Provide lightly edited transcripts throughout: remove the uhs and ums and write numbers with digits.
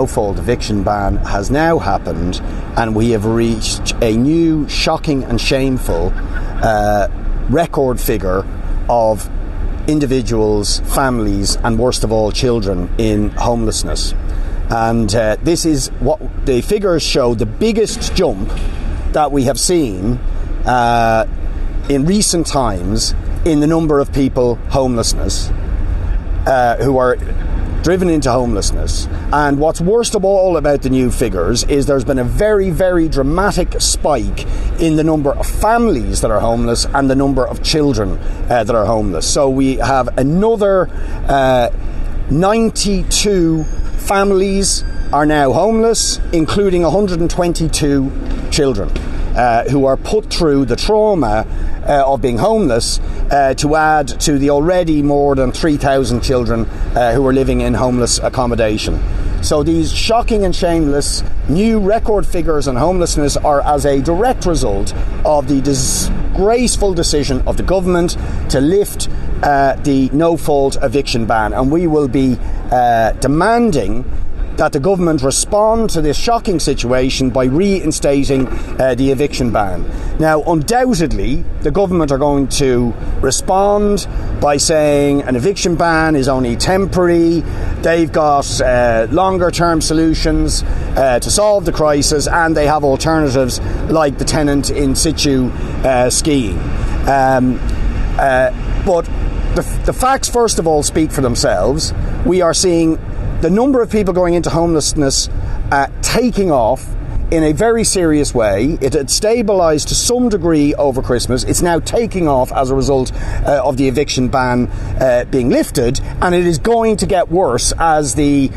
No-fault eviction ban has now happened, and we have reached a new shocking and shameful record figure of individuals, families, and worst of all, children in homelessness. And this is what the figures show, the biggest jump that we have seen in recent times in the number of people homelessness, who are driven into homelessness. And what's worst of all about the new figures is there's been a very, very dramatic spike in the number of families that are homeless and the number of children that are homeless. So we have another 92 families are now homeless, including 122 children who are put through the trauma of being homeless to add to the already more than 3,000 children who are living in homeless accommodation. So these shocking and shameless new record figures on homelessness are as a direct result of the disgraceful decision of the government to lift the no-fault eviction ban, and we will be demanding that the government respond to this shocking situation by reinstating the eviction ban. Now, undoubtedly, the government are going to respond by saying an eviction ban is only temporary. They've got longer-term solutions to solve the crisis, and they have alternatives like the tenant in situ scheme. But the facts, first of all, speak for themselves. We are seeing the number of people going into homelessness taking off in a very serious way. It had stabilised to some degree over Christmas. It's now taking off as a result of the eviction ban being lifted, and it is going to get worse as the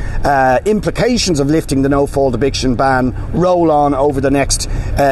implications of lifting the no-fault eviction ban roll on over the next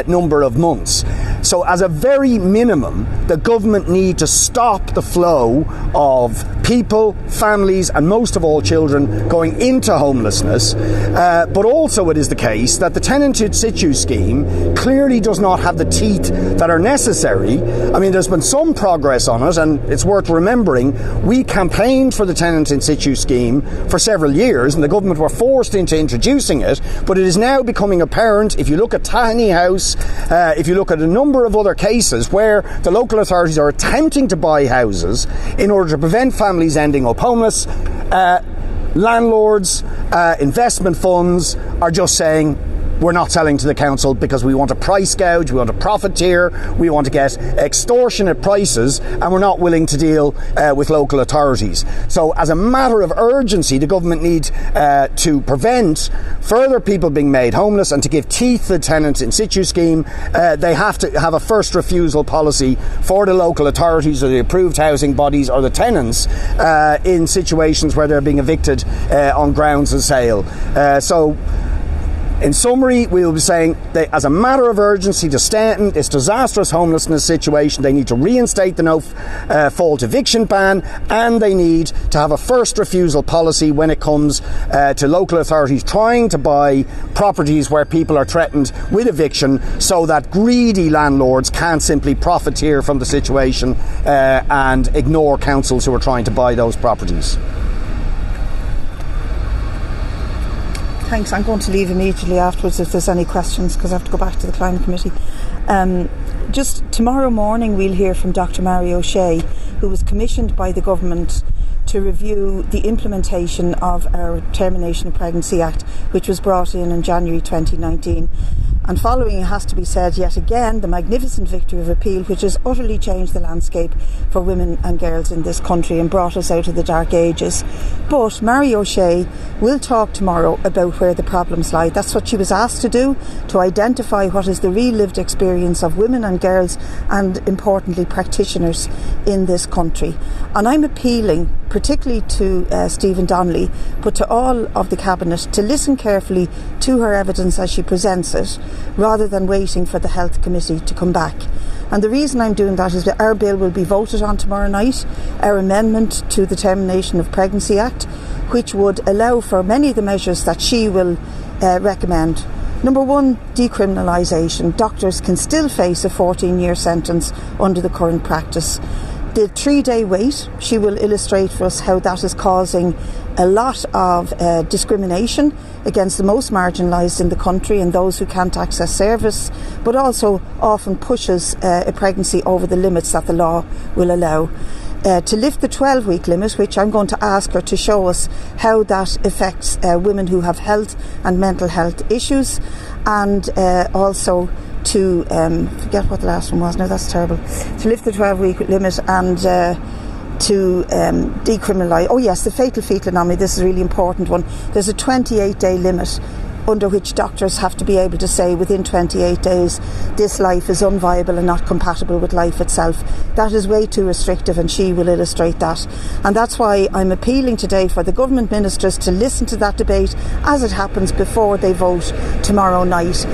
number of months. So as a very minimum, the government need to stop the flow of people, families, and most of all children going into homelessness. But also it is the case that the tenant in situ scheme clearly does not have the teeth that are necessary. I mean, there's been some progress on it, and it's worth remembering we campaigned for the tenant in situ scheme for several years, and the government were forced into introducing it. But it is now becoming apparent, if you look at Tahani House, if you look at a number of other cases where the local authorities are attempting to buy houses in order to prevent families ending up homeless, landlords, investment funds are just saying, we're not selling to the council because we want a price gouge, we want a profiteer, we want to get extortionate prices, and we're not willing to deal with local authorities. So as a matter of urgency, the government needs to prevent further people being made homeless and to give teeth to the tenant in situ scheme. They have to have a first refusal policy for the local authorities or the approved housing bodies or the tenants in situations where they're being evicted on grounds of sale. So in summary, we will be saying that as a matter of urgency to stem this disastrous homelessness situation, they need to reinstate the no-fault eviction ban, and they need to have a first refusal policy when it comes to local authorities trying to buy properties where people are threatened with eviction, so that greedy landlords can't simply profiteer from the situation and ignore councils who are trying to buy those properties. Thanks. I'm going to leave immediately afterwards if there's any questions, because I have to go back to the Climate Committee. Just tomorrow morning we'll hear from Dr. Mary O'Shea, who was commissioned by the government to review the implementation of our Termination of Pregnancy Act, which was brought in January 2019. And following, it has to be said yet again, the magnificent victory of appeal, which has utterly changed the landscape for women and girls in this country and brought us out of the dark ages. But Mary O'Shea will talk tomorrow about where the problems lie. That's what she was asked to do, to identify what is the real lived experience of women and girls, and importantly practitioners in this country. And I'm appealing particularly to Stephen Donnelly, but to all of the Cabinet, to listen carefully to her evidence as she presents it, rather than waiting for the Health Committee to come back. And the reason I'm doing that is that our bill will be voted on tomorrow night, our amendment to the Termination of Pregnancy Act, which would allow for many of the measures that she will recommend. Number one, decriminalisation. Doctors can still face a 14-year sentence under the current practice. The 3-day wait, she will illustrate for us how that is causing a lot of discrimination against the most marginalised in the country and those who can't access service, but also often pushes a pregnancy over the limits that the law will allow. To lift the 12-week limit, which I'm going to ask her to show us how that affects women who have health and mental health issues, and also to forget what the last one was now, that's terrible, to lift the 12-week limit and to decriminalise, oh yes, the fatal fetal anomaly. This is a really important one. There's a 28-day limit under which doctors have to be able to say within 28 days this life is unviable and not compatible with life itself. That is way too restrictive, and she will illustrate that. And that's why I'm appealing today for the government ministers to listen to that debate as it happens before they vote tomorrow night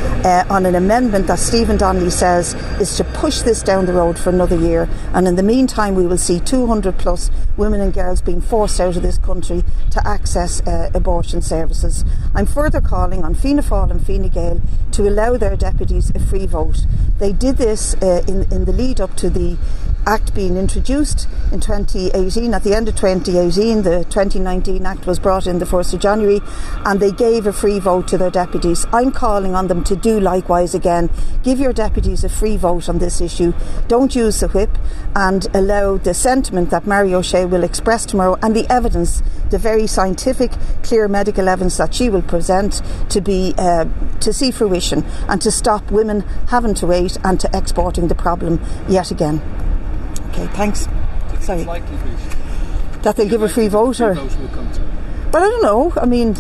on an amendment that Stephen Donnelly says is to push this down the road for another year. And in the meantime, we will see 200 plus women and girls being forced out of this country to access abortion services. I'm further calling on Fianna Fáil and Fine Gael to allow their deputies a free vote. They did this in the lead up to the Act being introduced in 2018. At the end of 2018, the 2019 Act was brought in the 1st of January, and they gave a free vote to their deputies. I'm calling on them to do likewise again. Give your deputies a free vote on this issue. Don't use the whip, and allow the sentiment that Mary O'Shea will express tomorrow and the evidence, the very scientific, clear medical evidence that she will present, to be to see fruition, and to stop women having to wait and to exporting the problem yet again. Okay, thanks. Sorry. That they'll give a free vote, or? But I don't know. I mean,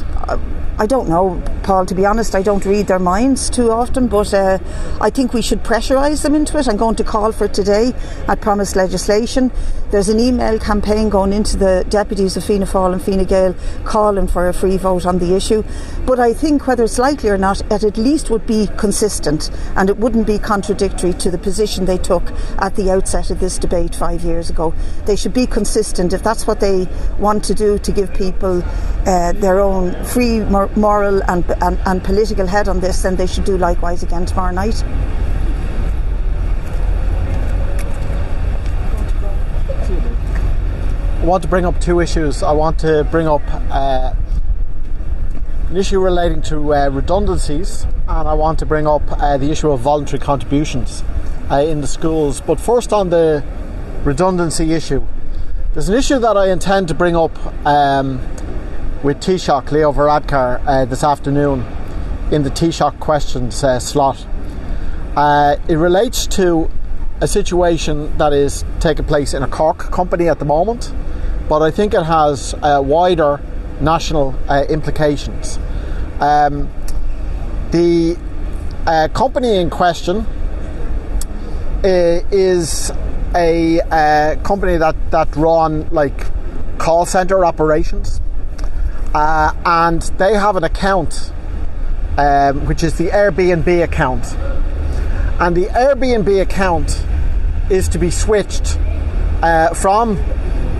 I don't know, Paul, to be honest. I don't read their minds too often, but I think we should pressurise them into it. I'm going to call for it today at Promise Legislation. There's an email campaign going into the deputies of Fianna Fáil and Fine Gael calling for a free vote on the issue. But I think whether it's likely or not, it at least would be consistent, and it wouldn't be contradictory to the position they took at the outset of this debate 5 years ago. They should be consistent. If that's what they want to do, to give people their own free moral and political head on this, then they should do likewise again tomorrow night. I want to bring up two issues. I want to bring up an issue relating to redundancies, and I want to bring up the issue of voluntary contributions in the schools. But first, on the redundancy issue, there's an issue that I intend to bring up with Taoiseach Leo Varadkar this afternoon in the Taoiseach questions slot. It relates to a situation that is taking place in a Cork company at the moment, but I think it has wider national implications. The company in question is a company that run like call centre operations, and they have an account which is the Airbnb account, and the Airbnb account is to be switched from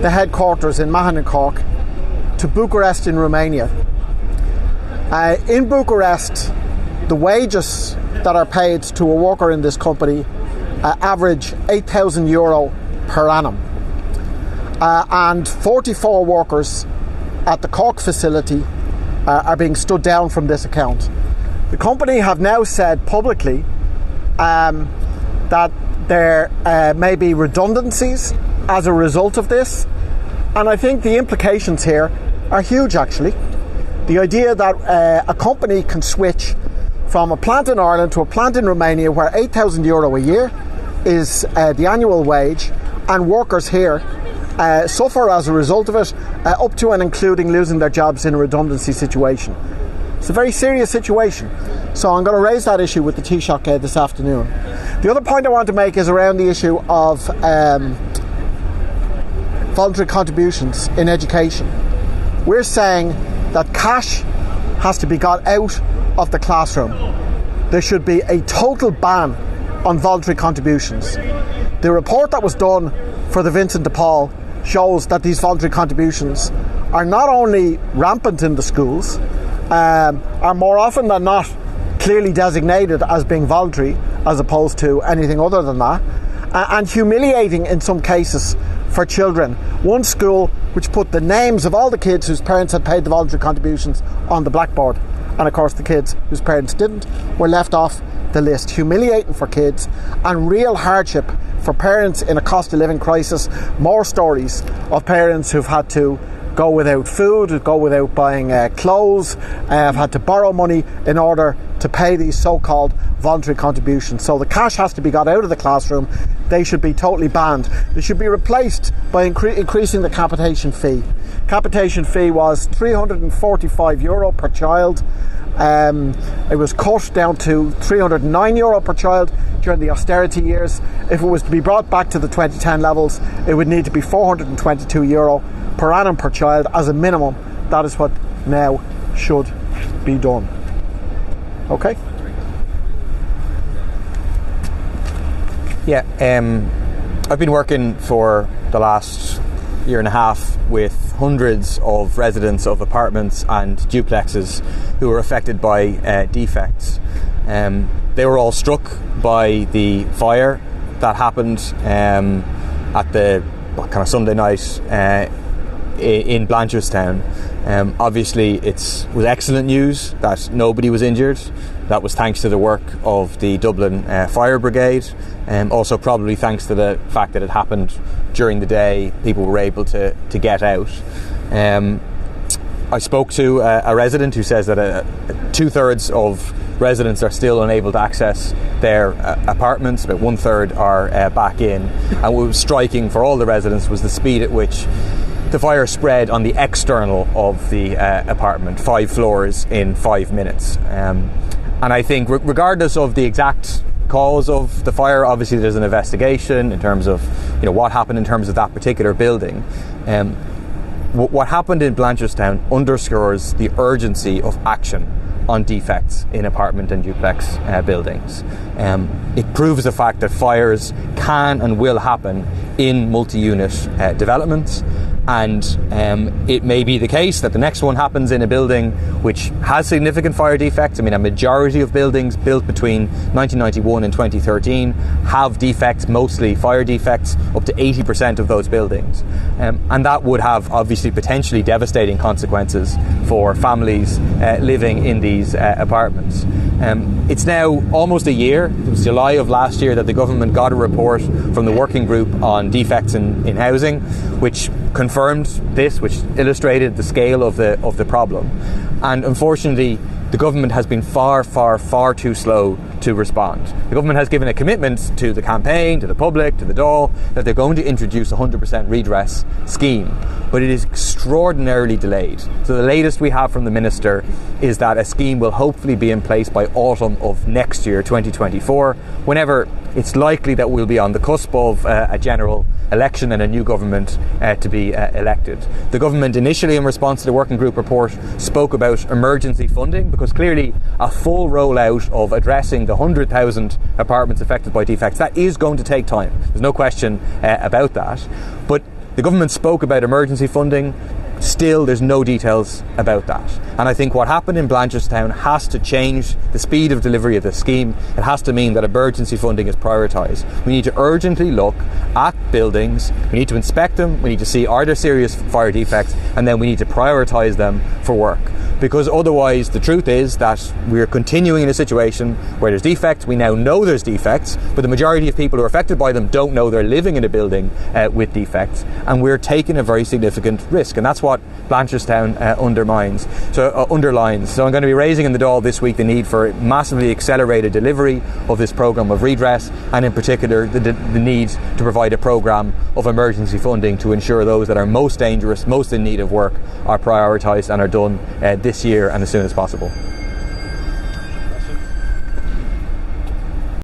the headquarters in Mahon in Cork to Bucharest in Romania. In Bucharest, the wages that are paid to a worker in this company average €8,000 per annum, and 44 workers at the Cork facility are being stood down from this account. The company have now said publicly that there may be redundancies as a result of this, and I think the implications here are huge actually. The idea that a company can switch from a plant in Ireland to a plant in Romania where €8,000 a year is the annual wage, and workers here suffer as a result of it, up to and including losing their jobs in a redundancy situation. It's a very serious situation, so I'm going to raise that issue with the Taoiseach this afternoon. The other point I want to make is around the issue of voluntary contributions in education. We're saying that cash has to be got out of the classroom. There should be a total ban on voluntary contributions. The report that was done for the Vincent de Paul shows that these voluntary contributions are not only rampant in the schools, are more often than not clearly designated as being voluntary as opposed to anything other than that, and humiliating in some cases for children. One school which put the names of all the kids whose parents had paid the voluntary contributions on the blackboard. And of course the kids whose parents didn't were left off the list. Humiliating for kids and real hardship for parents in a cost of living crisis. More stories of parents who've had to go without food, go without buying clothes, have had to borrow money in order to pay these so-called voluntary contributions. So the cash has to be got out of the classroom. They should be totally banned. They should be replaced by increasing the capitation fee. Capitation fee was €345 per child. It was cut down to €309 per child during the austerity years. If it was to be brought back to the 2010 levels, it would need to be €422 per annum per child as a minimum. That is what now should be done. Okay? Yeah, I've been working for the last year and a half with hundreds of residents of apartments and duplexes who were affected by defects. They were all struck by the fire that happened at the kind of Sunday night in Blanchardstown. Obviously it was excellent news that nobody was injured. That was thanks to the work of the Dublin Fire Brigade, also probably thanks to the fact that it happened during the day. People were able to get out. I spoke to a resident who says that 2/3 of residents are still unable to access their apartments. About 1/3 are back in. And what was striking for all the residents was the speed at which the fire spread on the external of the apartment, 5 floors in 5 minutes. And I think regardless of the exact cause of the fire, obviously there's an investigation in terms of what happened in terms of that particular building. What happened in Blanchardstown underscores the urgency of action on defects in apartment and duplex buildings. It proves the fact that fires can and will happen in multi-unit developments. And it may be the case that the next one happens in a building which has significant fire defects. I mean, a majority of buildings built between 1991 and 2013 have defects, mostly fire defects, up to 80% of those buildings. And that would have obviously potentially devastating consequences for families living in these apartments. It's now almost a year. It was July of last year that the government got a report from the working group on defects in housing, which confirmed this, which illustrated the scale of the problem. And unfortunately, the government has been far too slow to respond. The government has given a commitment to the campaign, to the public, to the Dáil, that they're going to introduce a 100% redress scheme, but it is extraordinarily delayed. So the latest we have from the Minister is that a scheme will hopefully be in place by autumn of next year, 2024, whenever it's likely that we'll be on the cusp of a general election and a new government to be elected. The government initially, in response to the working group report, spoke about emergency funding, because clearly a full rollout of addressing the 100,000 apartments affected by defects, that is going to take time. There's no question about that. But the government spoke about emergency funding. Still, there's no details about that. And I think what happened in Blanchardstown has to change the speed of delivery of the scheme. It has to mean that emergency funding is prioritised. We need to urgently look at buildings, we need to inspect them, we need to see are there serious fire defects, and then we need to prioritise them for work. Because otherwise, the truth is that we're continuing in a situation where there's defects. We now know there's defects, but the majority of people who are affected by them don't know they're living in a building with defects, and we're taking a very significant risk. And that's what Blanchardstown underlines. So I'm going to be raising in the Dáil this week the need for massively accelerated delivery of this programme of redress, and in particular the need to provide a programme of emergency funding to ensure those that are most dangerous, most in need of work, are prioritised and are done this year and as soon as possible.